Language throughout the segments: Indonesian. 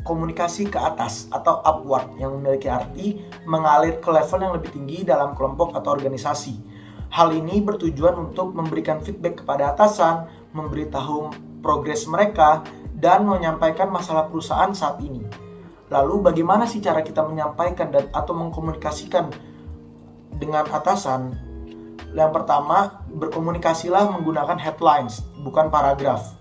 komunikasi ke atas atau upward, yang memiliki arti mengalir ke level yang lebih tinggi dalam kelompok atau organisasi. Hal ini bertujuan untuk memberikan feedback kepada atasan, memberitahu progres mereka, dan menyampaikan masalah perusahaan saat ini. Lalu bagaimana sih cara kita menyampaikan dan atau mengkomunikasikan dengan atasan? Yang pertama, berkomunikasilah menggunakan headlines, bukan paragraf.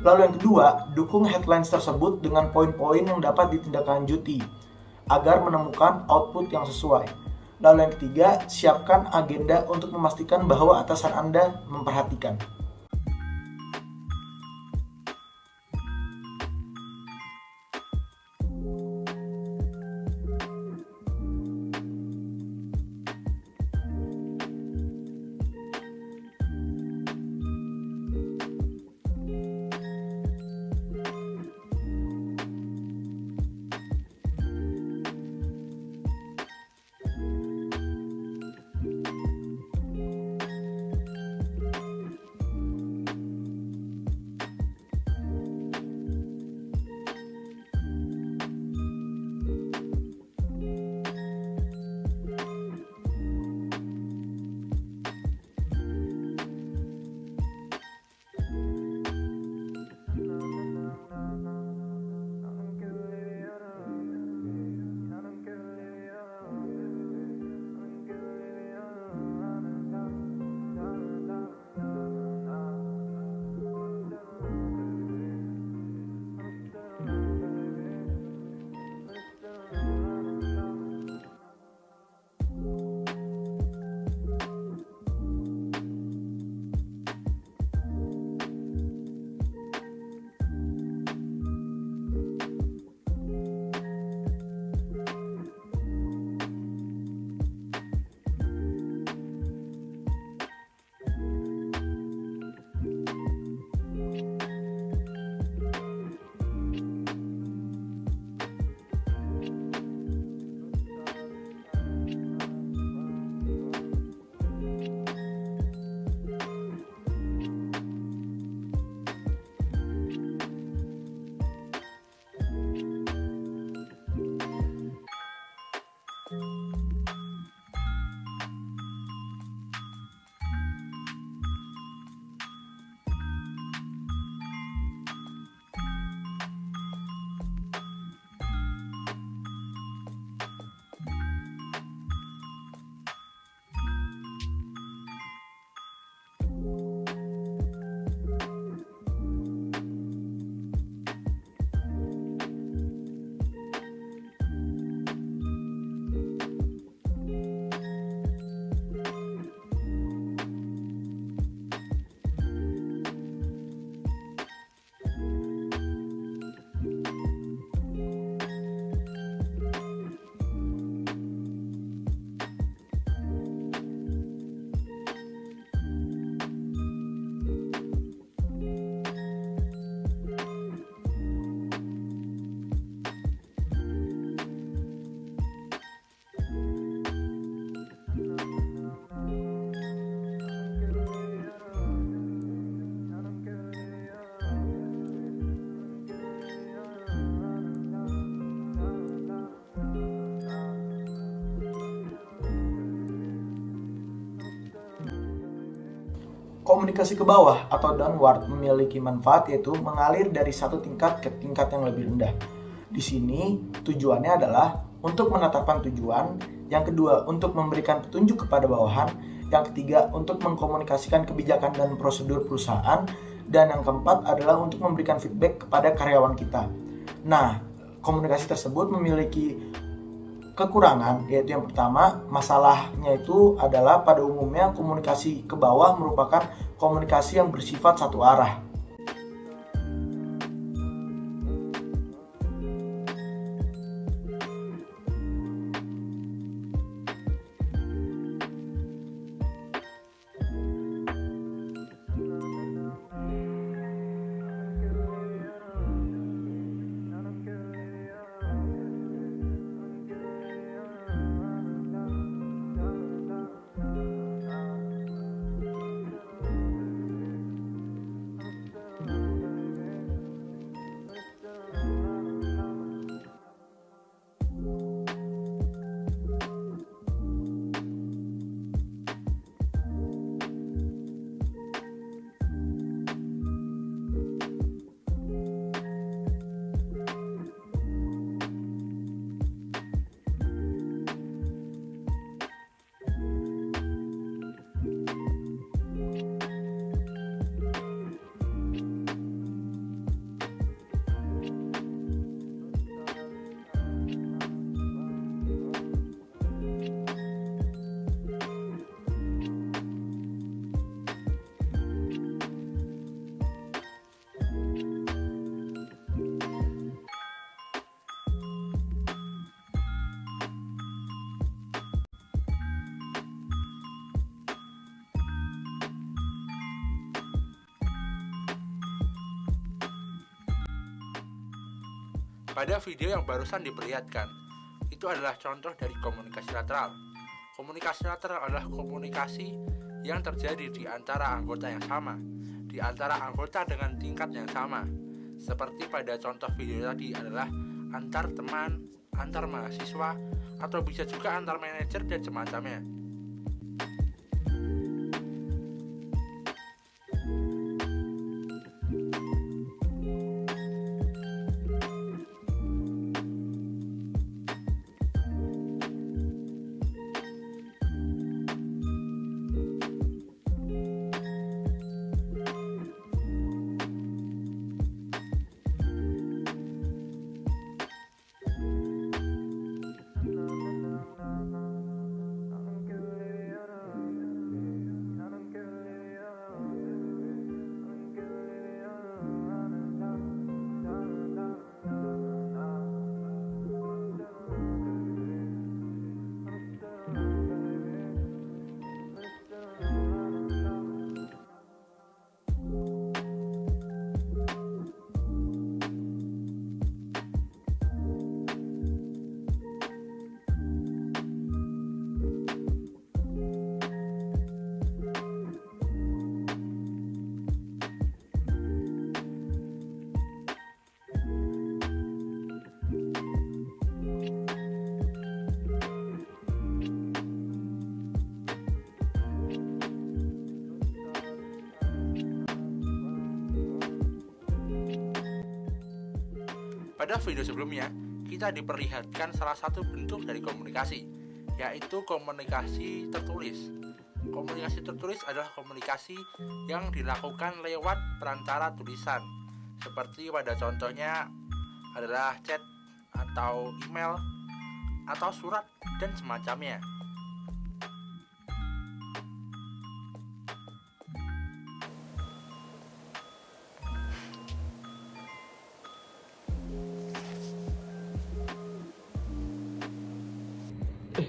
Lalu yang kedua, dukung headlines tersebut dengan poin-poin yang dapat ditindaklanjuti agar menemukan output yang sesuai. Lalu yang ketiga, siapkan agenda untuk memastikan bahwa atasan Anda memperhatikan. Komunikasi ke bawah atau downward memiliki manfaat, yaitu mengalir dari satu tingkat ke tingkat yang lebih rendah. Di sini tujuannya adalah untuk menetapkan tujuan, yang kedua untuk memberikan petunjuk kepada bawahan, yang ketiga untuk mengkomunikasikan kebijakan dan prosedur perusahaan, dan yang keempat adalah untuk memberikan feedback kepada karyawan kita. Nah, komunikasi tersebut memiliki kekurangan, yaitu yang pertama, masalahnya itu adalah pada umumnya komunikasi ke bawah merupakan komunikasi yang bersifat satu arah. Pada video yang barusan diperlihatkan, itu adalah contoh dari komunikasi lateral. Komunikasi lateral adalah komunikasi yang terjadi di antara anggota yang sama, di antara anggota dengan tingkat yang sama. Seperti pada contoh video tadi adalah antar teman, antar mahasiswa, atau bisa juga antar manajer dan semacamnya. Pada video sebelumnya, kita diperlihatkan salah satu bentuk dari komunikasi, yaitu komunikasi tertulis. Komunikasi tertulis adalah komunikasi yang dilakukan lewat perantara tulisan, seperti pada contohnya adalah chat atau email atau surat dan semacamnya.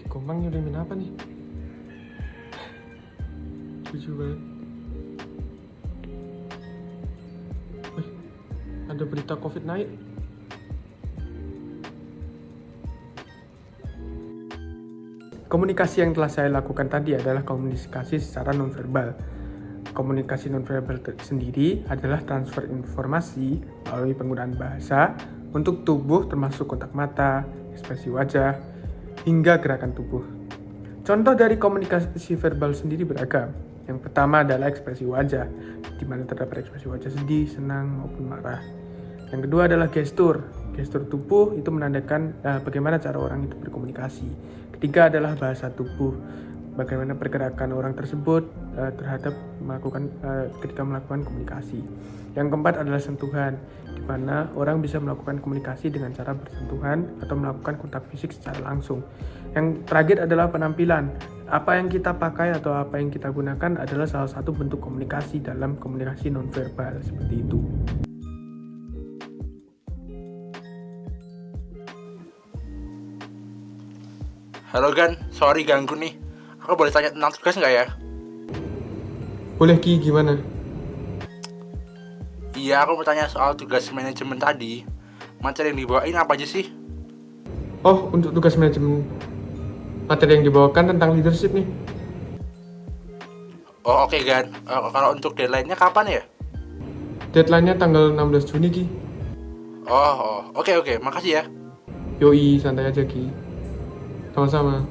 Komang ngirimin apa nih? Lucu banget. Wih, ada berita COVID naik. Komunikasi yang telah saya lakukan tadi adalah komunikasi secara nonverbal. Komunikasi nonverbal sendiri adalah transfer informasi melalui penggunaan bahasa untuk tubuh termasuk kontak mata, ekspresi wajah, hingga gerakan tubuh. Contoh dari komunikasi verbal sendiri beragam. Yang pertama adalah ekspresi wajah, di mana terdapat ekspresi wajah sedih, senang, maupun marah. Yang kedua adalah gestur. Gestur tubuh itu menandakan bagaimana cara orang itu berkomunikasi. Ketiga adalah bahasa tubuh, bagaimana pergerakan orang tersebut terhadap ketika melakukan komunikasi. Yang keempat adalah sentuhan, di mana orang bisa melakukan komunikasi dengan cara bersentuhan atau melakukan kontak fisik secara langsung. Yang terakhir adalah penampilan. Apa yang kita pakai atau apa yang kita gunakan adalah salah satu bentuk komunikasi dalam komunikasi nonverbal seperti itu. Halo Gan, sorry ganggu nih. Aku boleh tanya tentang tugas nggak ya? Boleh Ki, gimana? Iya, aku mau tanya soal tugas manajemen tadi. Materi yang dibawain apa aja sih? Oh, untuk tugas manajemen, materi yang dibawakan tentang leadership nih. Oh oke Gan, kalau untuk deadline-nya kapan ya? Deadline-nya tanggal 16 Juni Ki. Oke, makasih ya. Yoi, santai aja Ki. Sama-sama.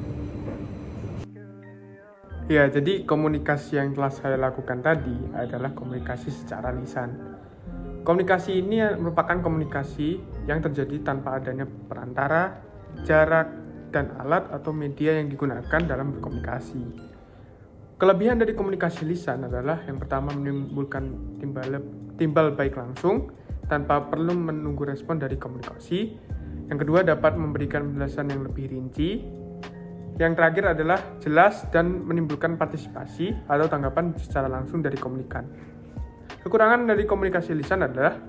Ya, jadi komunikasi yang telah saya lakukan tadi adalah komunikasi secara lisan. Komunikasi ini merupakan komunikasi yang terjadi tanpa adanya perantara, jarak, dan alat atau media yang digunakan dalam berkomunikasi. Kelebihan dari komunikasi lisan adalah yang pertama menimbulkan timbal baik langsung tanpa perlu menunggu respon dari komunikasi. Yang kedua dapat memberikan penjelasan yang lebih rinci. Yang terakhir adalah jelas dan menimbulkan partisipasi atau tanggapan secara langsung dari komunikan. Kekurangan dari komunikasi lisan adalah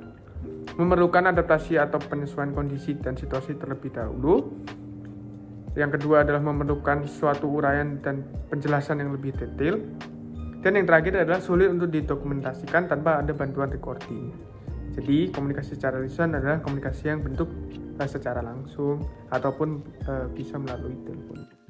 memerlukan adaptasi atau penyesuaian kondisi dan situasi terlebih dahulu. Yang kedua adalah memerlukan suatu uraian dan penjelasan yang lebih detail. Dan yang terakhir adalah sulit untuk didokumentasikan tanpa ada bantuan recording. Jadi komunikasi secara lisan adalah komunikasi yang bentuk secara langsung ataupun bisa melalui telepon.